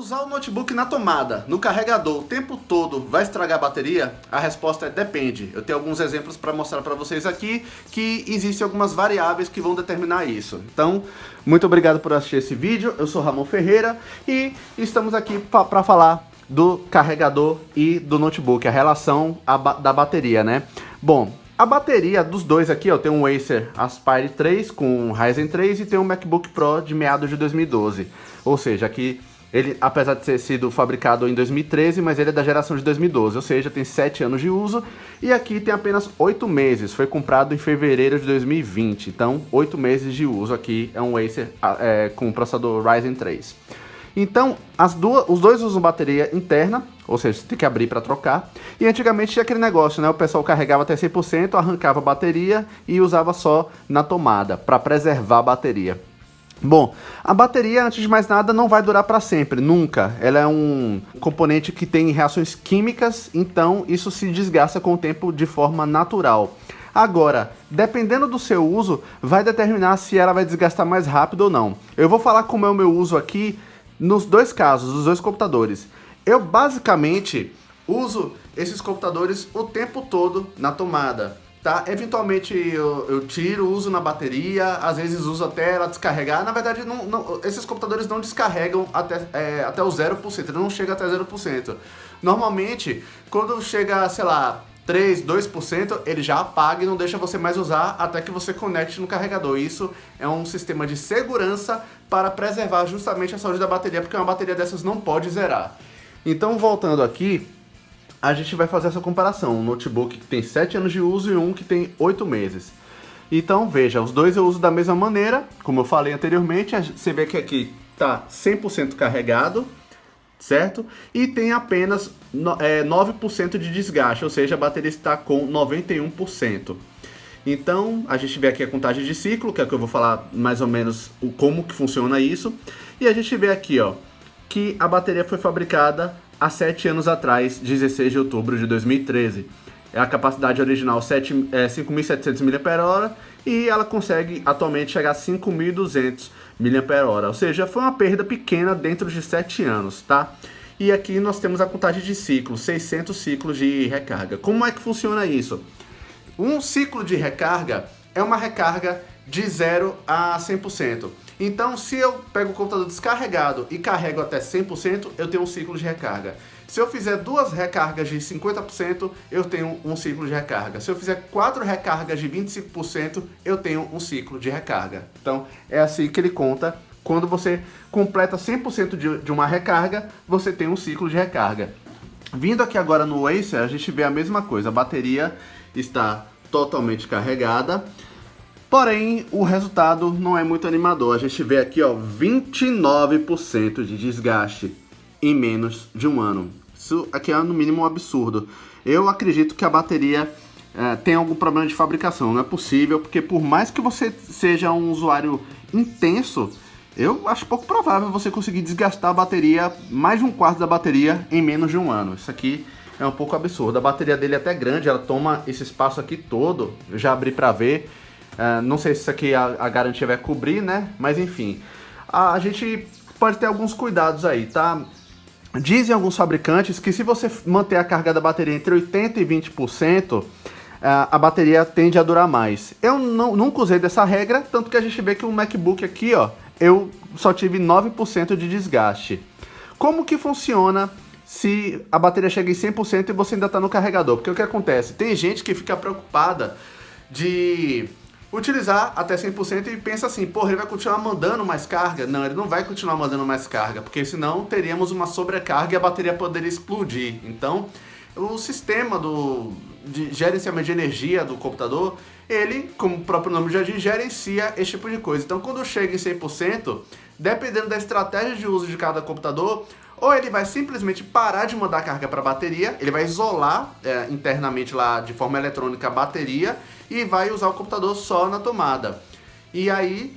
Usar o notebook na tomada, no carregador, o tempo todo vai estragar a bateria? A resposta é depende. Eu tenho alguns exemplos para mostrar para vocês aqui que existem algumas variáveis que vão determinar isso. Então, muito obrigado por assistir esse vídeo. Eu sou Ramon Ferreira e estamos aqui para falar do carregador e do notebook, a relação da bateria, né? Bom, a bateria dos dois aqui, ó, tem um Acer Aspire 3 com Ryzen 3 e tem um MacBook Pro de meados de 2012. Ou seja, aqui ele, apesar de ter sido fabricado em 2013, mas ele é da geração de 2012, ou seja, tem 7 anos de uso. E aqui tem apenas 8 meses, foi comprado em fevereiro de 2020, então 8 meses de uso aqui, é um Acer com processador Ryzen 3. Então, os dois usam bateria interna, ou seja, você tem que abrir para trocar. E antigamente tinha aquele negócio, né? O pessoal carregava até 100%, arrancava a bateria e usava só na tomada, para preservar a bateria. Bom, a bateria, antes de mais nada, não vai durar para sempre, nunca. Ela é um componente que tem reações químicas, então isso se desgasta com o tempo de forma natural. Agora, dependendo do seu uso, vai determinar se ela vai desgastar mais rápido ou não. Eu vou falar como é o meu uso aqui nos dois casos, dos dois computadores. Eu basicamente uso esses computadores o tempo todo na tomada. Tá? Eventualmente eu tiro, uso na bateria, às vezes uso até ela descarregar. Na verdade, esses computadores não descarregam até o 0%, eles não chegam até 0%. Normalmente, quando chega, sei lá, 3, 2%, ele já apaga e não deixa você mais usar até que você conecte no carregador. Isso é um sistema de segurança para preservar justamente a saúde da bateria, porque uma bateria dessas não pode zerar. Então, voltando aqui, a gente vai fazer essa comparação, um notebook que tem 7 anos de uso e um que tem 8 meses. Então veja, os dois eu uso da mesma maneira, como eu falei anteriormente, você vê que aqui está 100% carregado, certo? E tem apenas 9% de desgaste, ou seja, a bateria está com 91%. Então a gente vê aqui a contagem de ciclo, que é o que eu vou falar mais ou menos como que funciona isso. E a gente vê aqui, ó, que a bateria foi fabricada há 7 anos atrás, 16 de outubro de 2013. A capacidade original 5.700 mAh e ela consegue atualmente chegar a 5.200 mAh, ou seja, foi uma perda pequena dentro de 7 anos, tá? E aqui nós temos a contagem de ciclos, 600 ciclos de recarga. Como é que funciona isso? Um ciclo de recarga é uma recarga de 0 a 100%. Então, se eu pego o computador descarregado e carrego até 100%, eu tenho um ciclo de recarga. Se eu fizer 2 recargas de 50%, eu tenho um ciclo de recarga. Se eu fizer 4 recargas de 25%, eu tenho um ciclo de recarga. Então, é assim que ele conta. Quando você completa 100% de uma recarga, você tem um ciclo de recarga. Vindo aqui agora no Acer, a gente vê a mesma coisa. A bateria está totalmente carregada. Porém, o resultado não é muito animador. A gente vê aqui, ó, 29% de desgaste em menos de um ano. Isso aqui é no mínimo um absurdo. Eu acredito que a bateria tem algum problema de fabricação. Não é possível, porque por mais que você seja um usuário intenso, eu acho pouco provável você conseguir desgastar a bateria, mais de um quarto da bateria, em menos de um ano. Isso aqui é um pouco absurdo. A bateria dele é até grande, ela toma esse espaço aqui todo. Eu já abri para ver. Não sei se isso aqui a garantia vai cobrir, né? Mas enfim, a gente pode ter alguns cuidados aí, tá? Dizem alguns fabricantes que se você manter a carga da bateria entre 80% e 20%, a bateria tende a durar mais. Eu nunca usei dessa regra, tanto que a gente vê que o MacBook aqui, ó, eu só tive 9% de desgaste. Como que funciona se a bateria chega em 100% e você ainda está no carregador? Porque o que acontece? Tem gente que fica preocupada de utilizar até 100% e pensa assim, porra, ele vai continuar mandando mais carga? Não, ele não vai continuar mandando mais carga, porque senão teríamos uma sobrecarga e a bateria poderia explodir. Então, o sistema de gerenciamento de energia do computador, ele, como o próprio nome já diz, gerencia esse tipo de coisa. Então, quando chega em 100%, dependendo da estratégia de uso de cada computador, ou ele vai simplesmente parar de mandar carga para a bateria, ele vai isolar internamente lá de forma eletrônica a bateria e vai usar o computador só na tomada. E aí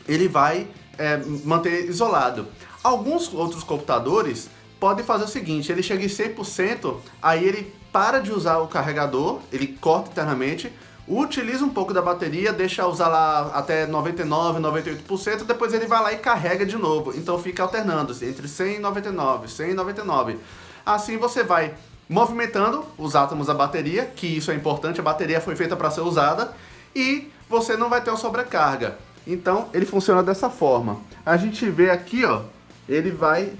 ele vai manter isolado. Alguns outros computadores podem fazer o seguinte, ele chega em 100%, aí ele para de usar o carregador, ele corta internamente, utiliza um pouco da bateria, deixa usar lá até 99, 98%, depois ele vai lá e carrega de novo. Então fica alternando entre 100 e 99, 100 e 99. Assim você vai movimentando os átomos da bateria, que isso é importante, a bateria foi feita para ser usada, e você não vai ter uma sobrecarga. Então ele funciona dessa forma. A gente vê aqui, ó, ele vai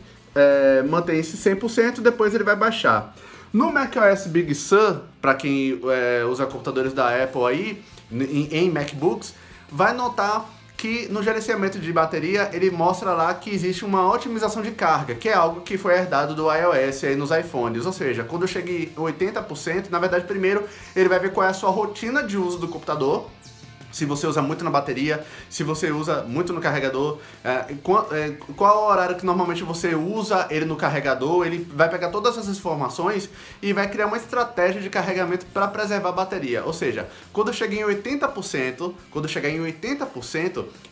manter esse 100%, depois ele vai baixar. No macOS Big Sur, para quem usa computadores da Apple aí, em MacBooks, vai notar que no gerenciamento de bateria ele mostra lá que existe uma otimização de carga, que é algo que foi herdado do iOS aí nos iPhones. Ou seja, quando chega em 80%, na verdade primeiro ele vai ver qual é a sua rotina de uso do computador, se você usa muito na bateria, se você usa muito no carregador, qual é o horário que normalmente você usa ele no carregador. Ele vai pegar todas essas informações e vai criar uma estratégia de carregamento para preservar a bateria. Ou seja, quando chegar em 80%,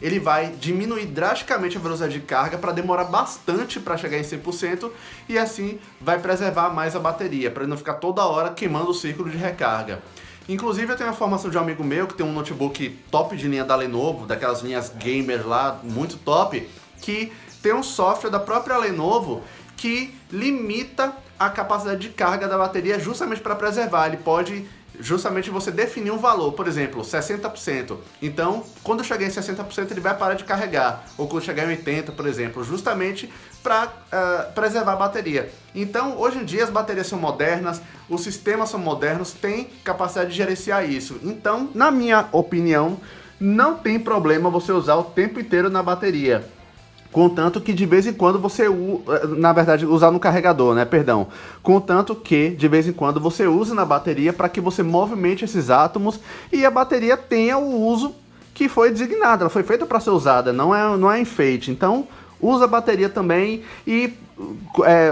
ele vai diminuir drasticamente a velocidade de carga para demorar bastante para chegar em 100% e assim vai preservar mais a bateria, para não ficar toda hora queimando o círculo de recarga. Inclusive eu tenho a informação de um amigo meu que tem um notebook top de linha da Lenovo, daquelas linhas gamer lá, muito top, que tem um software da própria Lenovo que limita a capacidade de carga da bateria justamente para preservar. Ele pode justamente você definir um valor, por exemplo, 60%. Então, quando chegar em 60%, ele vai parar de carregar. Ou quando chegar em 80%, por exemplo, justamente para preservar a bateria. Então, hoje em dia, as baterias são modernas, os sistemas são modernos, tem capacidade de gerenciar isso. Então, na minha opinião, não tem problema você usar o tempo inteiro na bateria. Contanto que de vez em quando você, na verdade, usar no carregador, né? Perdão. Contanto que de vez em quando você use na bateria para que você movimente esses átomos e a bateria tenha o uso que foi designado. Ela foi feita para ser usada, não é enfeite. Então, usa a bateria também e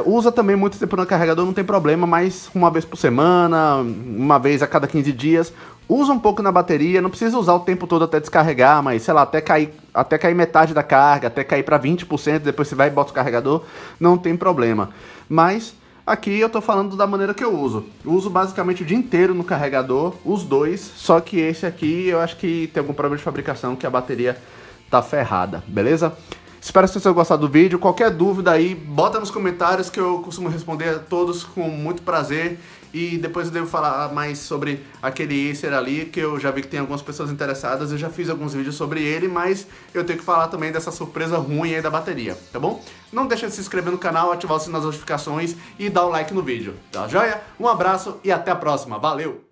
usa também muito tempo no carregador, não tem problema, mas uma vez por semana, uma vez a cada 15 dias. Usa um pouco na bateria, não precisa usar o tempo todo até descarregar, mas sei lá, até cair metade da carga, até cair para 20%, depois você vai e bota o carregador, não tem problema. Mas aqui eu tô falando da maneira que eu uso. Eu uso basicamente o dia inteiro no carregador, os dois, só que esse aqui eu acho que tem algum problema de fabricação, que a bateria tá ferrada, beleza? Espero que vocês tenham gostado do vídeo. Qualquer dúvida aí, bota nos comentários que eu costumo responder a todos com muito prazer. E depois eu devo falar mais sobre aquele Acer ali, que eu já vi que tem algumas pessoas interessadas. Eu já fiz alguns vídeos sobre ele, mas eu tenho que falar também dessa surpresa ruim aí da bateria, tá bom? Não deixa de se inscrever no canal, ativar o sininho das notificações e dar o like no vídeo, tá joia? Um abraço e até a próxima. Valeu!